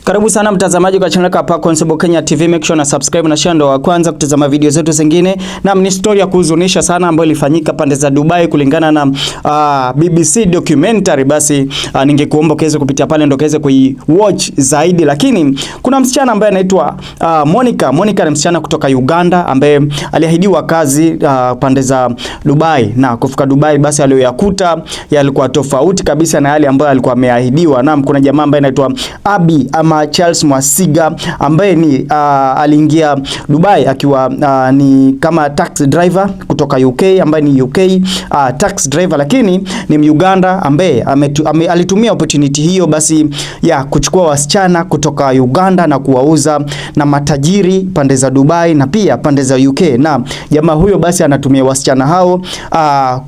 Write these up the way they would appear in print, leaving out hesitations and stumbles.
Karibu sana mtazamaji kwa channel hapa Concept Kenya TV, make sure na subscribe na share ndo wa kwanza kutazama video zetu zingine. Na ni story ya kuhuzunisha sana ambayo ilifanyika pande za Dubai kulingana na BBC documentary. Basi ningekuomba uweze kupitia pale ndo kaweze kuiwatch zaidi, lakini kuna msichana ambaye anaitwa Monika ni msichana kutoka Uganda ambaye aliahidiwa kazi pande za Dubai, na kufika Dubai basi aliyoyakuta yalikuwa tofauti kabisa na yale ambayo alikuwa ameahidiwa. Na kuna jamaa ambaye anaitwa Abi ama Charles Mwasiga ambaye ni aliingia Dubai akiwa ni kama taxi driver kutoka UK, ambaye ni UK tax driver, lakini ni Uganda ambaye alitumia opportunity hiyo basi ya kuchukua wasichana kutoka Uganda na kuwauza na matajiri pande za Dubai na pia pande za UK. Na jamaa huyo basi anatumia wasichana hao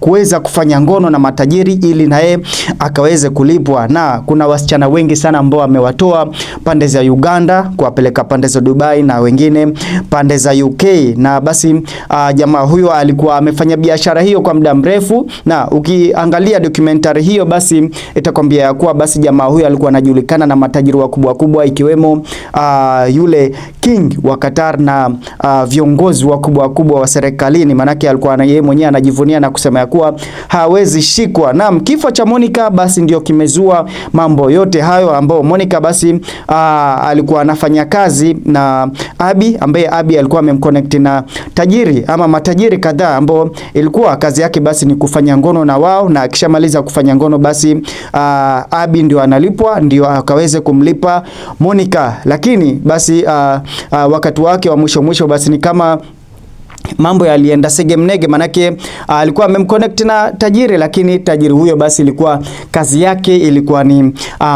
kuweza kufanya ngono na matajiri ili naye akaweze kulipwa. Na kuna wasichana wengi sana ambao amewatoa pande za Uganda kuwapeleka pande za Dubai na wengine pande za UK. Na basi jamaa huyo alikuwa amefanya biashara hiyo kwa muda mrefu, na ukiangalia documentary hiyo basi itakwambia ya kuwa basi jamaa huyo alikuwa anajulikana na matajiri wakubwa ikiwemo yule king wa Qatar na viongozi wakubwa wa serikalini. Manake alikuwa yeye mwenyewe anajivunia na kusema ya kuwa hawezi shikwa. Na kifo cha Monika basi ndio kimezua mambo yote hayo, ambao Monika basi alikuwa anafanya kazi na Abi, ambaye Abi alikuwa amemconnect na tajiri ama matajiri kadhaa ambao ilikuwa kazi yake basi ni kufanya ngono na wao, na akishamaliza kufanya ngono basi Abi ndio analipwa, ndio akaweze kumlipa Monika. Lakini basi wakati wake wa mwisho basi ni kama mambo yalienda segemnege, manake alikuwa amemconnect na tajiri, lakini tajiri huyo basi ilikuwa kazi yake ilikuwa ni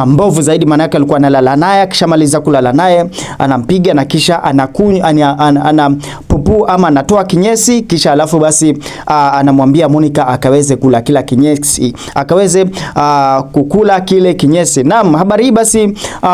mbovu zaidi. Manake alikuwa analala naye, akishamaliza kulala naye anampiga na kisha anapupu ama anatoa kinyesi, kisha alafu basi anamwambia Monika akaweze kula kila kinyesi, akaweze kukula kile kinyesi. Naam, habari hii basi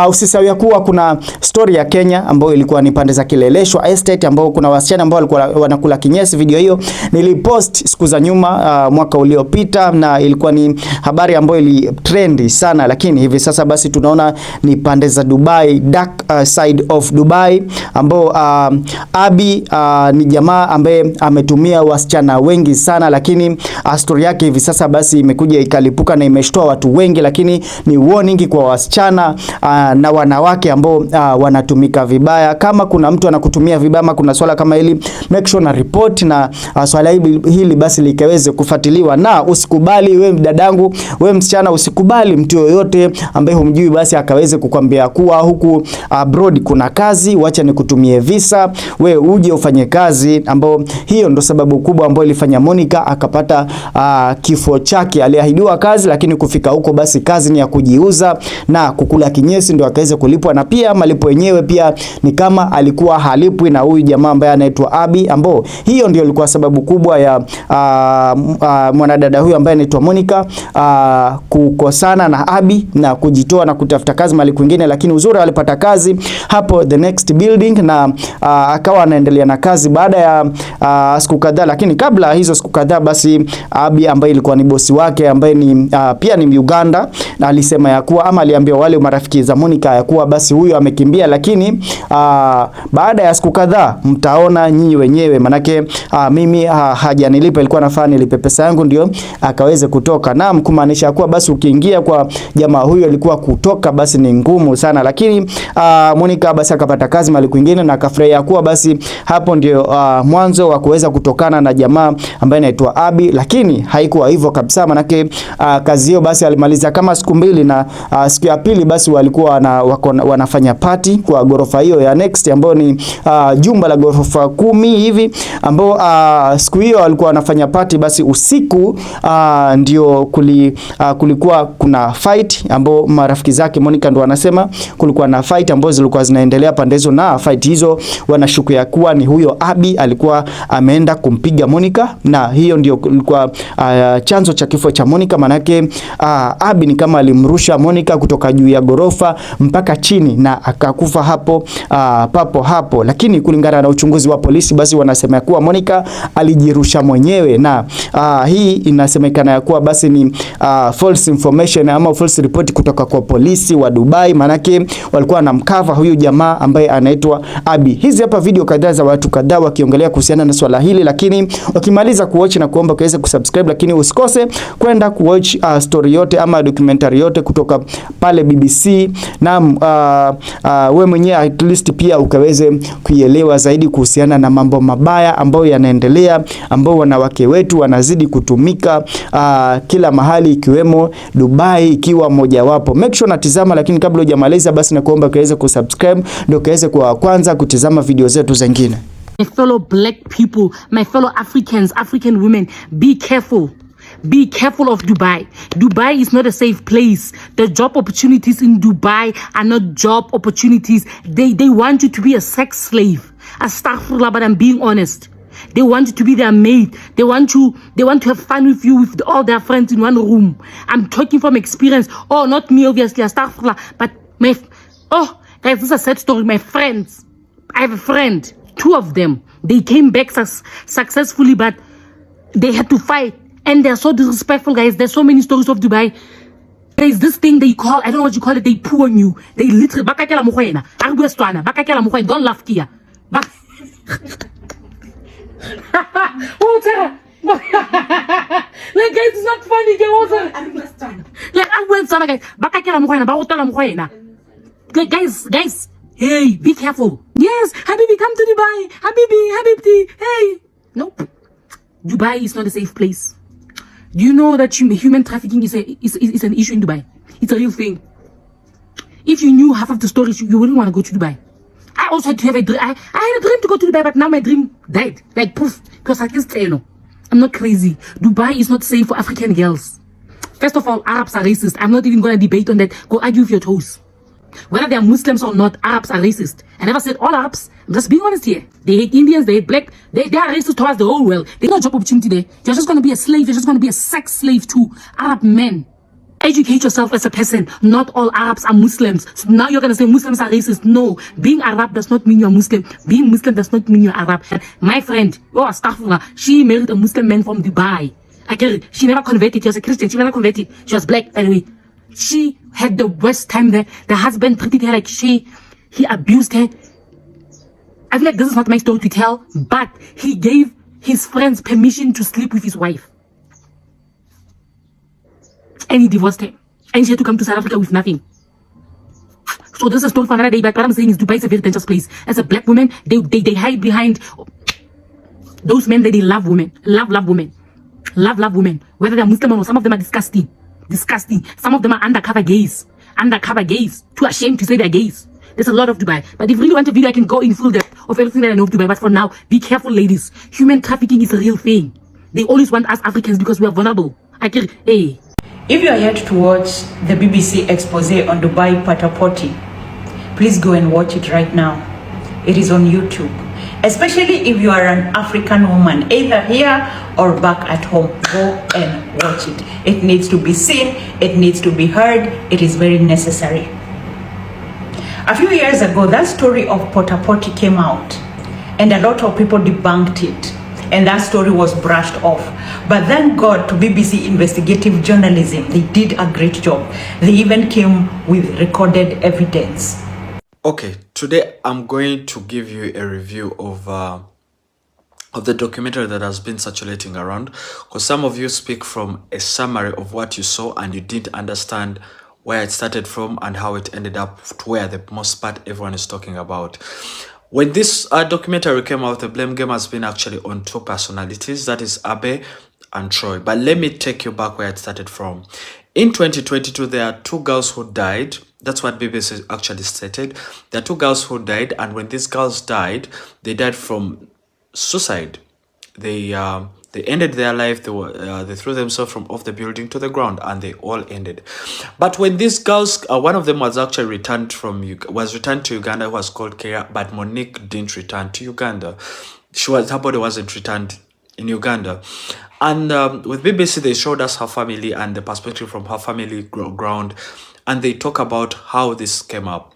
usisahau ya kuwa kuna story ya Kenya ambayo ilikuwa ni pande za Kileleshwa Estate, ambao kuna wasichana ambao walikuwa wanakula kinyesi. Video hiyo nilipost siku za nyuma mwaka uliopita, na ilikuwa ni habari ambayo ili trendi sana, lakini hivi sasa basi tunaona ni pande za Dubai, dark side of Dubai, ambao Abi ni jamaa ambaye ametumia wasichana wengi sana, lakini story yake hivi sasa basi imekuja ikalipuka na imeshtoa watu wengi, lakini ni warning kwa wasichana na wanawake ambao wanatumika vibaya. Kama kuna mtu anakutumia vibaya ama kuna swala kama hili, make sure na report na swala hili basi likaweze kufuatiliwa. Na usikubali wewe dadangu, wewe msichana, usikubali mtu yoyote ambaye humjui basi akaweze kukwambia kuwa huku abroad kuna kazi, wacha nikutumie visa, wewe uje ufanye kazi, ambao hiyo ndo sababu kubwa ambayo ilifanya Monika akapata kifo chake. Aliahidiwa kazi, lakini kufika huko basi kazi ni ya kujiuza na kukula kinyesi ndo akaweze kulipwa, na pia malipo yenyewe pia ni kama alikuwa halipwi na huyu jamaa ambaye anaitwa Abi, ambao hiyo ndio ilikuwa sababu kubwa ya mwanadada huyu ambaye anaitwa Monika kukosana na Abi na kujitoa na kutafuta kazi mali kwingine. Lakini uzuri alipata kazi hapo the next building, na akawa anaendelea na kazi baada ya siku kadhaa. Lakini kabla hizo siku kadhaa basi Abi ambaye ilikuwa ni bosi wake ambaye ni pia ni Uganda, na alisema ya kuwa ama aliambia wale marafiki za Monika ya kuwa basi huyo amekimbia, lakini baada ya siku kadhaa mtaona nyinyi wenyewe, manake mimi hajanilipa, ilikuwa nafaa nilipe pesa yangu ndio akaweze kutoka. Na kumaanisha kuwa basi ukiingia kwa jamaa huyo alikuwa kutoka basi ni ngumu sana. Lakini Monika basi akapata kazi mali kwingine na akafurahia kuwa basi hapo ndio mwanzo wa kuweza kutokana na jamaa ambaye anaitwa Abi. Lakini haikuwa hivyo kabisa, manake kazi hiyo basi alimaliza kama siku mbili, na siku ya pili basi walikuwa wanafanya party kwa gorofa hiyo ya next, ambayo ni jumba la gorofa 10 hivi, ambao siku hiyo walikuwa wanafanya party. Basi usiku ndio kulikuwa kuna fight, ambao marafiki zake Monika ndio wanasema kulikuwa na fight ambazo zilikuwa zinaendelea pande hizo, na fight hizo wanashuku ya kuwa ni huyo Abi alikuwa ameenda kumpiga Monika, na hiyo ndio ilikuwa chanzo cha kifo cha Monika. Manake Abi ni kama alimrusha Monika kutoka juu ya gorofa mpaka chini na akakufa hapo papo hapo. Lakini kulingana na uchunguzi wa polisi, basi wanasema kuwa Monika alijirusha mwenyewe, na hii inasemekana ya kuwa basi ni false information ama false report kutoka kwa polisi wa Dubai, manake walikuwa wanamkava huyu jamaa ambaye anaitwa Abi. Hizi hapa video kadhaa za watu kadhaa wakiongelea kuhusiana na swala hili, lakini ukimaliza kuwatch na kuomba uweze kusubscribe, lakini usikose kwenda kuwatch story yote ama documentary yote kutoka pale BBC, na we mwenyewe at least pia ukaweze kuielewa zaidi kuhusiana na mambo mabaya ambayo yanaendelea, ambao wanawake wetu wanazidi kutumika kila mahali, ikiwemo Dubai ikiwa mojawapo. Make sure natizama, lakini kabla hujamaliza basi na kuomba ukaweze kusubscribe ndio ukaweze kwa kwanza kutizama video zetu zingine. My fellow black people, my fellow Africans, African women, be careful. Be careful of Dubai. Dubai is not a safe place. The job opportunities in Dubai are not job opportunities. They want you to be a sex slave. Astaghfirullah, but I'm being honest. They want you to be their maid. They want to have fun with you, with all their friends in one room. I'm talking from experience. Oh, not me, obviously. Astaghfirullah. But guys, this is a sad story. My friends, I have a friend, 2 of them. They came back successfully, but they had to fight. And they're so disrespectful, guys. There's so many stories of Dubai. There's this thing they call, I don't know what you call it, they poo on you. They literally, bakakela mukhwena. Bakakela mukhwena. Don't laugh, Kia. Oh, Tara. Like, guys, it's not funny. Like, I went to guys. Bakakela mukhwena. Bakutala mukhwena. Guys. Hey, be careful. Yes, Habibi, come to Dubai. Habibti. Hey. Nope. Dubai is not a safe place. Do you know that human trafficking is an issue in Dubai? It's a real thing. If you knew half of the stories, you wouldn't want to go to Dubai. I also had to have a dream. I had a dream to go to Dubai, but now my dream died. Like poof. Because I just, I'm not crazy. Dubai is not safe for African girls. First of all, Arabs are racist. I'm not even going to debate on that. Go argue with your toes. Whether they are Muslims or not, Arabs are racist. I never said all Arabs. I'm just being honest here. They hate Indians, they hate black. They are racist towards the whole world. There's no job opportunity there. You're just going to be a slave. You're just going to be a sex slave to Arab men. Educate yourself as a person. Not all Arabs are Muslims. So now you're going to say Muslims are racist. No. Being Arab does not mean you're Muslim. Being Muslim does not mean you're Arab. My friend, astaghfirullah, she married a Muslim man from Dubai. I get it. She never converted. She was a Christian. She never converted. She was black, by the way. She had the worst time there. The husband treated her like he abused her. I feel like this is not my story to tell, but he gave his friends permission to sleep with his wife. And he divorced her. And she had to come to South Africa with nothing. So this is a story for another day, but what I'm saying is Dubai is a very dangerous place. As a black woman, they hide behind those men that they love women. Love women. Love women. Whether they're Muslim or not, some of them are disgusting. Some of them are undercover gays. Too ashamed to say they're gays. There's a lot of Dubai. But if you really want a video, I can go in full depth of everything that I know of Dubai. But for now, be careful, ladies. Human trafficking is a real thing. They always want us Africans because we are vulnerable. Hey. If you are yet to watch the BBC expose on Dubai Pataporti, please go and watch it right now. It is on YouTube. Especially if you are an African woman, either here or back at home, go and watch it. It needs to be seen, it needs to be heard, it is very necessary. A few years ago, that story of Pataporti came out, and a lot of people debunked it, and that story was brushed off. But thank God to BBC investigative journalism, they did a great job. They even came with recorded evidence. Okay, today I'm going to give you a review of the documentary that has been circulating around, because some of you speak from a summary of what you saw and you didn't understand where it started from and how it ended up to where the most part everyone is talking about. When this documentary came out, the blame game has been actually on 2 personalities, that is Abe and Troy. But let me take you back where it started from. In 2022, there are 2 girls who died. That's what BBC actually stated. There are 2 girls who died, and when these girls died, they died from suicide. They ended their life. They threw themselves from off the building to the ground, and they all ended. But when these girls, one of them was actually returned to Uganda, who was called Kila, but Monik didn't return to Uganda. Her body wasn't returned in Uganda. And with BBC, they showed us her family and the perspective from her family ground. And they talk about how this came up.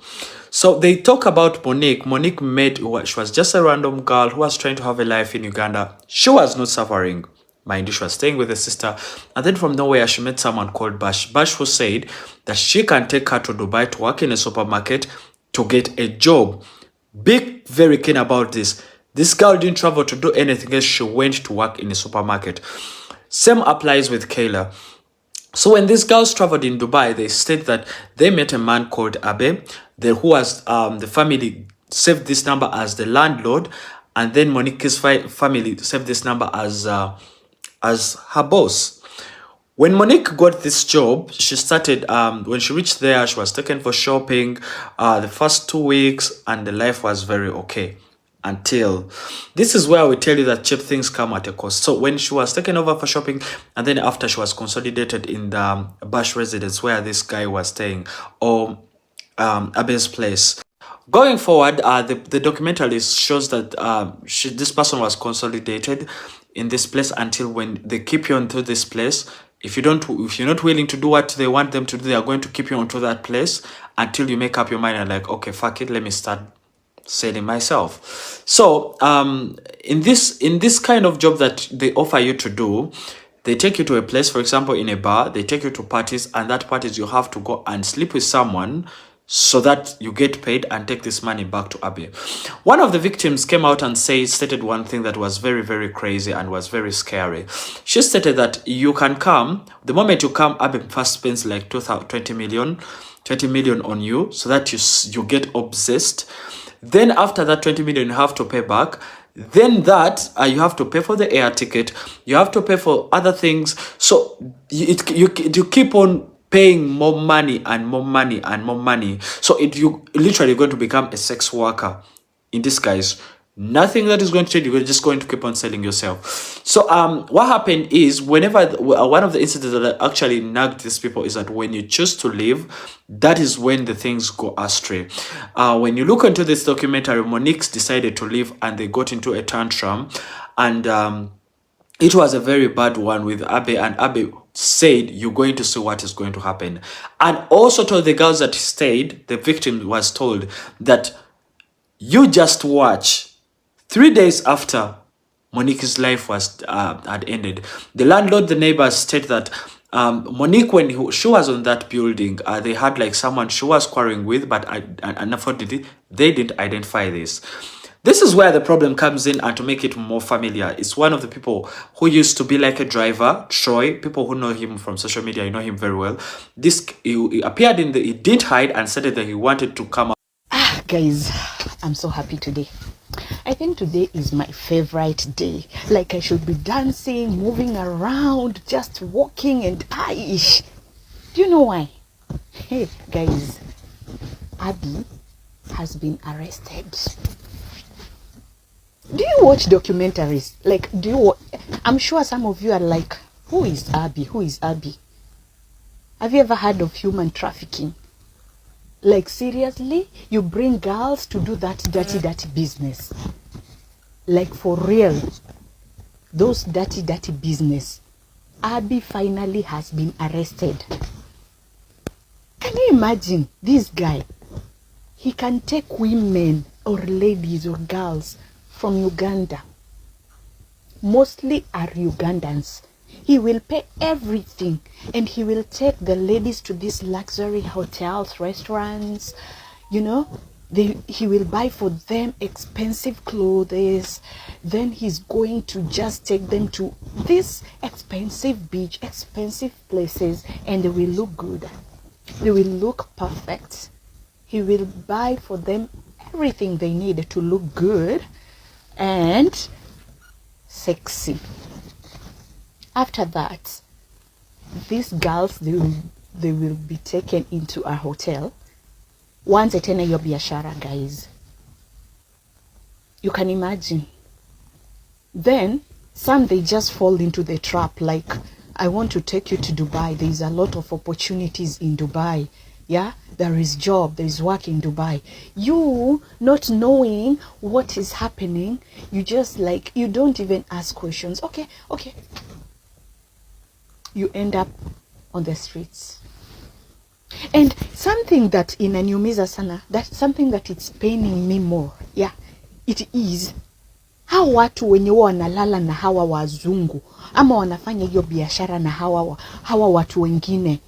So they talk about Monik. Monik she was just a random girl who was trying to have a life in Uganda. She was not suffering. Mind you, she was staying with a sister. And then from nowhere, she met someone called Bash. Bash who said that she can take her to Dubai to work in a supermarket to get a job. Big, very keen about this. This girl didn't travel to do anything else. She went to work in a supermarket. Same applies with Kila. So when these girls traveled in Dubai, they said that they met a man called Abe, who was the family saved this number as the landlord, and then Monik's family saved this number as her boss. When Monik got this job, she started, when she reached there, she was taken for shopping the first 2 weeks, and the life was very okay. Until this is where we tell you that cheap things come at a cost. So when she was taken over for shopping, and then after she was consolidated in the Bash residence where this guy was staying, or Abe's place. Going forward, the documentary shows that this person was consolidated in this place until when they keep you onto this place. If you're not willing to do what they want them to do, they are going to keep you onto that place until you make up your mind and like, okay, fuck it, let me start selling myself. So in this kind of job that they offer you to do, they take you to a place, for example, in a bar, they take you to parties, and that parties you have to go and sleep with someone so that you get paid and take this money back to Abe. One of the victims came out and stated one thing that was very, very crazy and was very scary. She stated that you can come, the moment you come, Abe first spends like 20 million on you so that you get obsessed. Then after that 20 million you have to pay back. Then that you have to pay for the air ticket. You have to pay for other things. So you keep on paying more money and more money and more money. So you literally going to become a sex worker in disguise. Nothing that is going to change. You're just going to keep on selling yourself. So what happened is, whenever one of the incidents that actually nagged these people is that when you choose to leave, that is when the things go astray. When you look into this documentary, Monik decided to leave and they got into a tantrum, and it was a very bad one with Abe, and Abe said, you're going to see what is going to happen. And also told the girls that stayed, the victim was told that you just watch. 3 days after Monik's life was had ended, the landlord, the neighbors state that Monik, when she was on that building, they had like someone she was quarreling with, but unfortunately, they didn't identify this. This is where the problem comes in, and to make it more familiar, it's one of the people who used to be like a driver, Troy. People who know him from social media, you know him very well. He appeared he didn't hide and said that he wanted to come out. Guys, I'm so happy today. I think today is my favorite day. Like I should be dancing, moving around, just walking, and do you know why? Hey guys, Abby has been arrested. Do you watch documentaries? Like, I'm sure some of you are like, who is Abby? Who is Abby? Have you ever heard of human trafficking? Like, seriously? You bring girls to do that dirty business? Like, for real? Those dirty business. Abby finally has been arrested. Can you imagine this guy? He can take women or ladies or girls from Uganda. Mostly are Ugandans. He will pay everything, and he will take the ladies to these luxury hotels, restaurants, you know. He will buy for them expensive clothes. Then he's going to just take them to this expensive beach, expensive places, and they will look good. They will look perfect. He will buy for them everything they need to look good and sexy. After that, these girls, they will be taken into a hotel. Once tena hiyo biashara, guys. You can imagine. Then some, they just fall into the trap, like, I want to take you to Dubai. There's a lot of opportunities in Dubai. Yeah, there is job, there is work in Dubai. You not knowing what is happening, you just like, you don't even ask questions. Okay. You end up on the streets. And something that inaniumiza sana, that's something that it's paining me more. Yeah, it is hawa watu wenye wanalala na hawa wazungu ama wanafanya hiyo biashara na hawa watu wengine.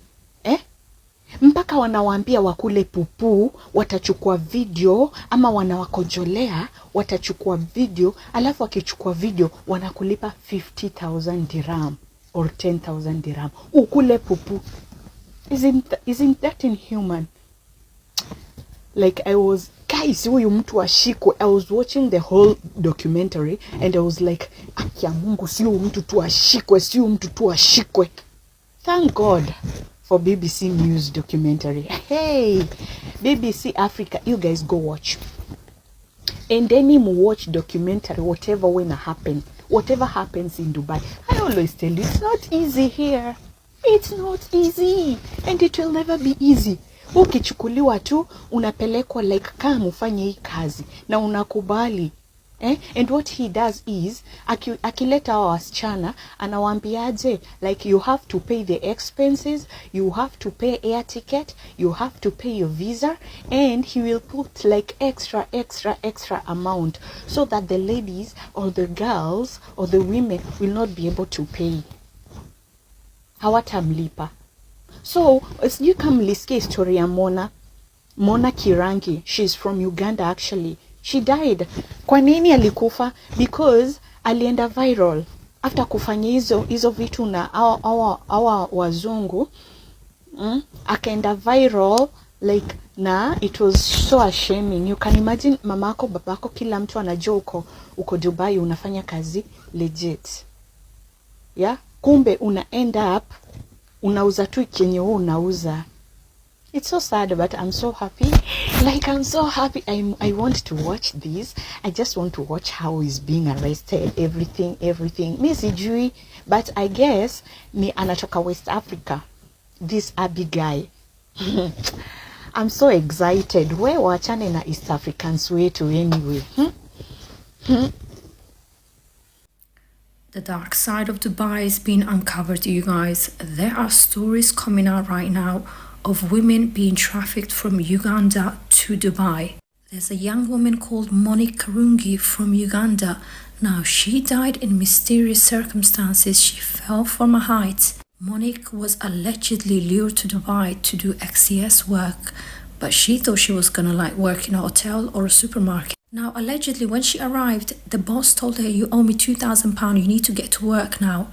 Mpaka wanawaambia wakule pupu, watachukua video, ama wanawakojolea, watachukua video, alafu wakichukua video wanakulipa 50,000 dirham or 10,000 dirham. Ukule pupu. Isn't that inhuman? Like guys, huyu mtu ashikwe. I was watching the whole documentary and I was like, akia Mungu, si huyu mtu tu ashikwe. Thank God for BBC News documentary. Hey, BBC Africa, you guys go watch. And then you watch documentary, whatever happens in Dubai. I always tell you, it's not easy here. It's not easy. And it will never be easy. Ukichukuliwa tu, unapelekwa like kama ufanye hii kazi. Na unakubali. And what he does is, akileta hawa wasichana, anawaambiaje, like you have to pay the expenses, you have to pay air ticket, you have to pay your visa, and he will put like extra amount so that the ladies or the girls or the women will not be able to pay. Hawatamlipa. So, as you come lisikia story ya Monik Karungi, she's from Uganda actually. She died. Kwa nini alikufa? Because alienda viral. After kufanya hizo vitu na awa wazungu, akaenda viral, like, na it was so ashaming. You can imagine mamako, babako, kila mtu anajua uko Dubai unafanya kazi legit. Yeah? Kumbe una end up unauza tu kenye unauza. It's so sad, but I'm so happy. Like, I'm so happy. I want to watch this. I just want to watch how he's being arrested. Everything. Mi sijui, but I guess ni anatoka West Africa. This Abi guy. I'm so excited. We wachane na East Africans wetu anyway. The dark side of Dubai is being uncovered, you guys. There are stories coming out right now of women being trafficked from Uganda to Dubai. There's a young woman called Monik Karungi from Uganda. Now, she died in mysterious circumstances. She fell from a height. Monik was allegedly lured to Dubai to do XCS work, but she thought she was gonna like work in a hotel or a supermarket. Now, allegedly, when she arrived, the boss told her, you owe me £2,000, you need to get to work now.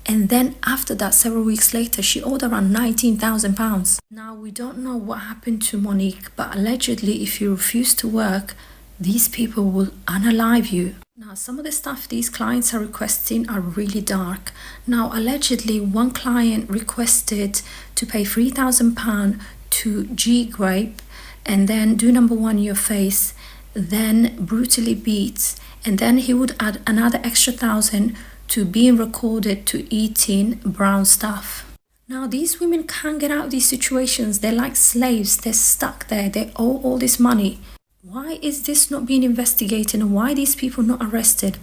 And then after that, several weeks later, she owed around £19,000. Now, we don't know what happened to Monik, but allegedly, if you refuse to work, these people will unalive you. Now, some of the stuff these clients are requesting are really dark. Now, allegedly, one client requested to pay £3,000 to G-grape and then do number one in your face, then brutally beat, and then he would add another extra 1,000 to being recorded to eating brown stuff. Now, these women can't get out of these situations. They're like slaves. They're stuck there. They owe all this money. Why is this not being investigated, and why are these people not arrested?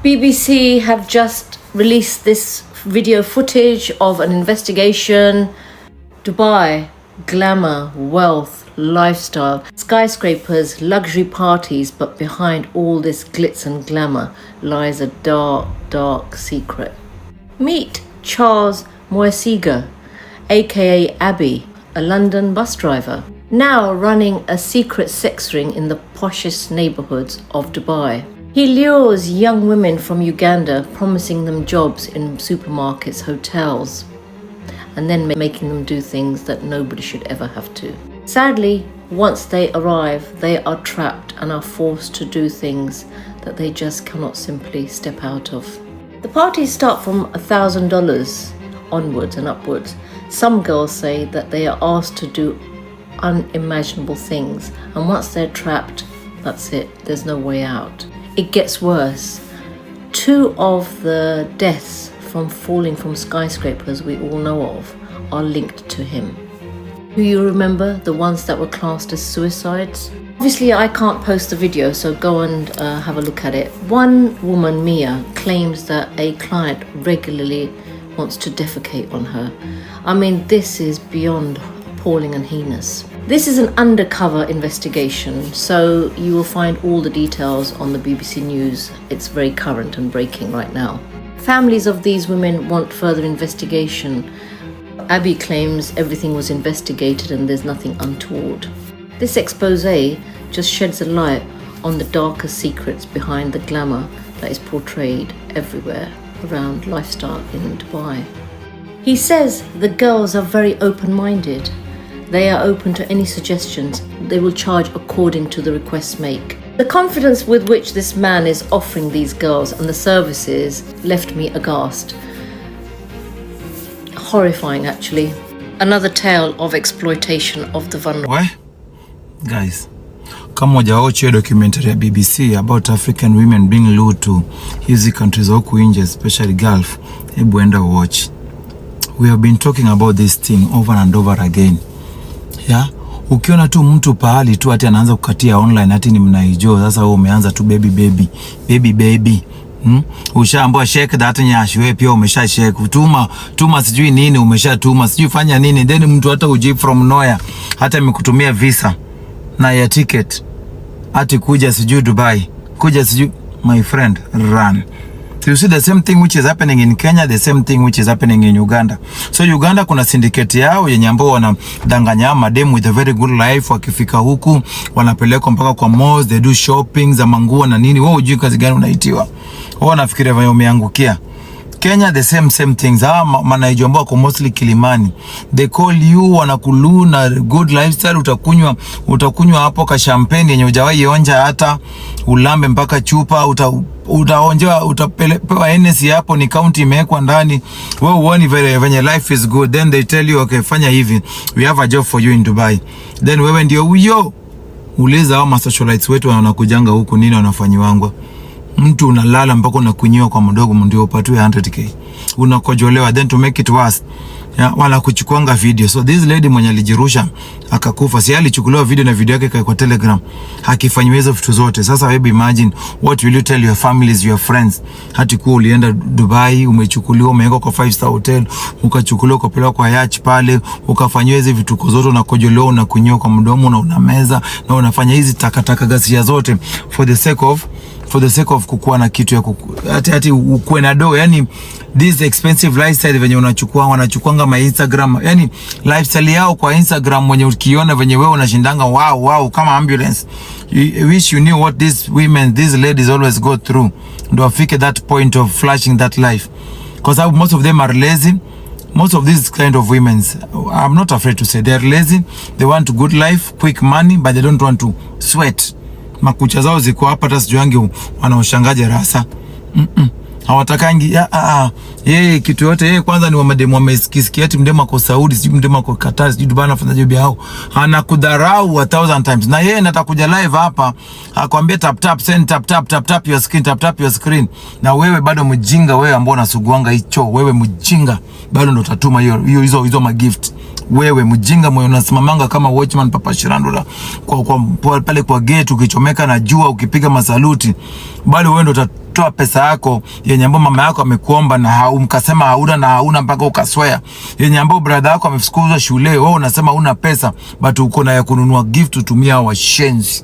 BBC have just released this video footage of an investigation. Dubai, glamour, wealth, lifestyle, skyscrapers, luxury parties, but behind all this glitz and glamour lies a dark secret. Meet Charles Moesiga, aka Abby, a London bus driver, now running a secret sex ring in the poshest neighborhoods of Dubai. He lures young women from Uganda, promising them jobs in supermarkets, hotels, and then making them do things that nobody should ever have to. Sadly, once they arrive, they are trapped and are forced to do things that they just cannot simply step out of. The parties start from $1,000 onwards and upwards. Some girls say that they are asked to do unimaginable things, and once they're trapped, that's it, there's no way out. It gets worse. 2 of the deaths from falling from skyscrapers we all know of are linked to him. Do you remember the ones that were classed as suicides? Obviously, I can't post the video, so go and have a look at it. One woman, Mia, claims that a client regularly wants to defecate on her. I mean, this is beyond appalling and heinous. This is an undercover investigation, so you will find all the details on the BBC News. It's very current and breaking right now. Families of these women want further investigation. Abby claims everything was investigated and there's nothing untoward. This expose just sheds a light on the darker secrets behind the glamour that is portrayed everywhere around lifestyle in Dubai. He says the girls are very open-minded. They are open to any suggestions. They will charge according to the requests made. The confidence with which this man is offering these girls and the services left me aghast. Horrifying, actually. Another tale of exploitation of the vulnerable. Why? Guys, kama hujawacha hiyo documentary ya BBC about African women being lured to hizi countries huku nje, especially Gulf, hebu enda watch. We have been talking about this thing over and over again. Yeah? Ukiona tu mtu pahali tu ati anaanza kukatia online ati ni mnaijo, sasa wewe umeanza tu baby. Ushaambiwa shake that nyashi, wewe pia umesha shake. Tuma sijui nini, umeshatuma sijui fanya nini, then mtu hata uji from nowhere hata amekutumia visa na ya ticket ati kuja sijui Dubai, kuja sijui. My friend, run. You see the same thing which is happening in Kenya, the same thing which is happening in Uganda. So Uganda kuna syndicate yao yenye ambao wanadanganya madem with a very good life, wakifika huku wanapelekwa mpaka kwa malls, they do shopping za manguo na nini. Wewe hujui kazi gani unaitiwa. Wewe unafikiria wewe umeangukia. Kenya the same things. Manaijo ambao kwa mostly Kilimani. They call you, wanakulu na good lifestyle, utakunywa hapo ka champagne yenye hujawahi onja hata ulambe mpaka chupa, utaonjewa, utapewa Hennessy hapo ni county imewekwa ndani. Wewe uone venye life is good, then they tell you okay, fanya hivi, we have a job for you in Dubai. Then wewe ndio huyo. Uliza hao socialites wetu wanakujanga huku nini wanafanyiwangwa. Mtu unalala mpaka unakunyiwa kwa mdogo ndio upatwe 100k. Unakojolewa, then to make it worse, wala kuchukuanga video. So this lady mwenye alijirusha akakufa, si alichukuliwa video na video yake kwa Telegram akifanywa hizo vitu zote. Sasa wewe imagine, what will you tell your families, your friends? Hati kuwa ulienda Dubai, umechukuliwa, umewekwa kwa 5-star hotel, ukachukuliwa ukapelekwa kwa yacht pale, ukafanywa hizo vitu zote, unakojolewa, unakunyiwa kwa mdomo na unameza na unafanya hizi takataka ghasia zote for the sake of kukuwa na kitu ya ati ukue na do. Yani this expensive lifestyle venye wanachukuanga ma Instagram, yani lifestyle yao kwa Instagram mwenye ukiona venye wewe unashindanga wow kama ambulance. You wish you knew what these ladies always go through ndo afike that point of flashing that life, because most of them are lazy. Most of these kind of women, I'm not afraid to say, they are lazy. They want a good life, quick money, but they don't want to sweat. Makucha zao ziko hapa, hata sijuangi wanaoshangaje rasa. Hawatakangi yeye kitu yote. Yeye kwanza ni wamademu wamesikia ati mdema kwa Saudi, sijui mdema kwa Qatar, sijui Dubai anafanya job yao. Anakudharau 1000 times. Na yeye natakuja live hapa akwambia tap send tap your screen, tap your screen. Na wewe bado mjinga, wewe ambao unasuguanga hicho, wewe mjinga bado ndo utatuma hizo magift. Wewe mjinga mwenye unasimamanga kama watchman Papa Shirandula kwa pale kwa gate, ukichomeka na jua, ukipiga masaluti, bado wewe ndo utatoa pesa yako yenye ambayo mama yako amekuomba na umkasema hauna mpaka ukaswear, yenye ambayo brother yako amefukuzwa shule, wewe unasema huna pesa but uko na ya kununua gift utumia washenzi.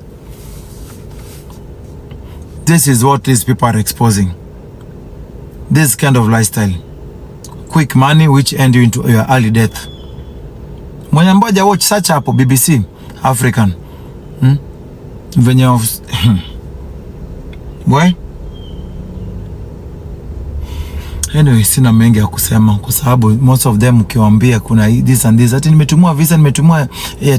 This is what these people are exposing. This kind of lifestyle, quick money which end you into your early death. Mwenye mboja watch search hapo BBC African. Venye Boy. Anyway, sina mengi ya kusema kwa sababu most of them ukiwaambia kuna this and this, ati nimetumua visa, nimetumua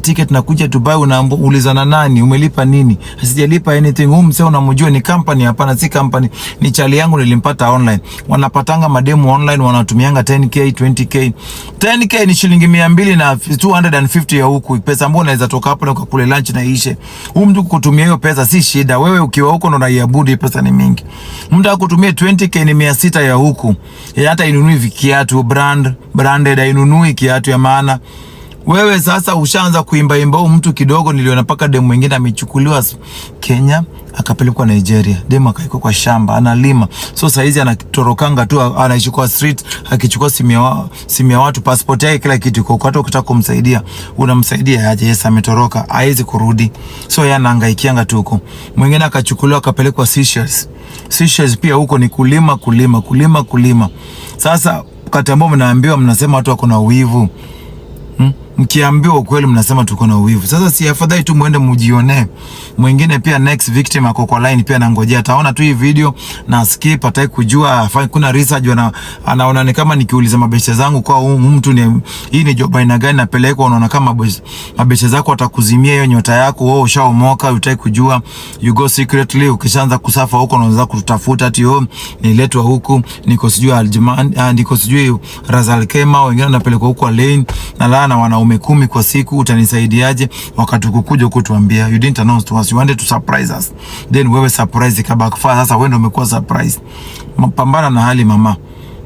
ticket na kuja Dubai, unaulizana nani, umelipa nini? Sijalipa anything. Mseo unamjua ni company? Hapana, si company, ni chali yangu nilimpata online. Wanapatanga mademu online, wanatumianga 10k 20k. 10k ni shilingi 200 na 250 ya huku, pesa ambayo unaweza toka hapo na ukakule lunch na ishe. Mtu kukutumia hiyo pesa si shida, wewe ukiwa huko ndo unaiabudu, pesa ni mingi. Mtu akutumia 20k ni 600 ya huku. Hata inunui kiatu branded, inunui kiatu ya maana. Wewe sasa ushaanza kuimba mtu kidogo. Niliona paka demu mwingine amechukuliwa Kenya akapelekwa Nigeria. Demu akaiko kwa shamba analima. So saizi anatorokanga tu, anaishi kwa street akichukua simu ya watu, passport yake, kila kitu. Kwa hata ukitaka kumsaidia unamsaidia aje? Yes, ametoroka, haizi kurudi. So yeye anahangaikianga tu huko. Mwingine akachukuliwa akapelekwa Seychelles. Seychelles pia huko ni kulima. Sasa wakati ambao mnaambiwa, mnasema watu wako na uwivu. Mkiambiwa ukweli mnasema tuko na uwivu. Sasa si afadhali tu muende mujione. Mwingine pia next victim ako kwa line pia anangojea. Ataona tu hii video na skip, atai kujua kuna research anaona ni kama nikiuliza mabeshe zangu kwa mtu ni hii ni job aina gani napelekwa, unaona kama mabeshe zako watakuzimia hiyo nyota yako, wewe ushaomoka, utai kujua. You go secretly, ukishaanza kusafa huko unaanza kutafuta ati niletwa huku, niko sijui Aljuman, niko sijui Razal Kema, wengine wanapelekwa huko lane na laana wanaume 10 kwa siku. Utanisaidiaje wakati ukukuja kutuambia you didn't announce to us, you wanted to surprise us, then wewe surprise kabakfa. Sasa wewe ndio umekuwa surprise. Pambana na hali mama.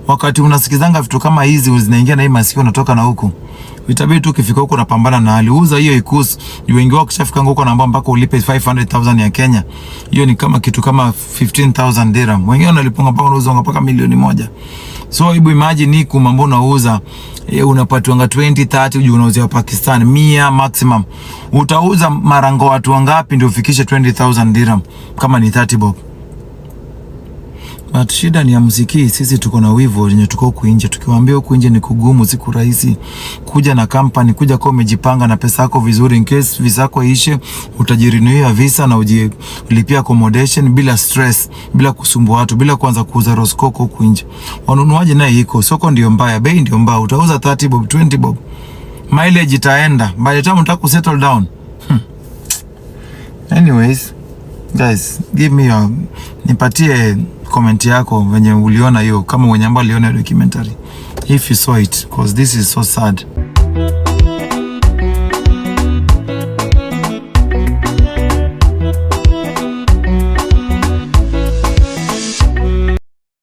Wakati unasikizanga vitu kama hizi zinaingia na hii masikio unatoka na huku, itabidi tu ukifika huko unapambana na hali. Uza hiyo ikusi. Wengi wao kishafika huko na ambao mpaka ulipe 500,000 ya Kenya. Hiyo ni kama kitu kama 15,000 dirham. Wengine wanaliponga mpaka unauza mpaka milioni 1. So hebu imagine niku mambo unauza unapatiwanga 20-30 uje unauzia Pakistan 100 maximum. Utauza marango watu wangapi ndio ufikishe 20,000 dirham kama ni 30 bob? But shida ni ya muziki. Sisi tuko na wivu wenye tuko huku nje. Tukiwaambia huku nje ni kugumu, siku rahisi. Kuja na company, kuja kwa umejipanga na pesa yako vizuri, in case visa yako ishe, utajirinuia visa na ulipia accommodation bila stress, bila kusumbua watu, bila kuanza kuuza roskoko huku nje. Wanunuaji naye iko. Soko ndio mbaya, bei ndio mbaya. Utauza 30 bob, 20 bob. Mileage itaenda. By the time unataka ku settle down. Anyways, guys, give me your nipatie comment yako venye uliona hiyo, kama mwenye ambao aliona documentary, if you saw it, because this is so sad.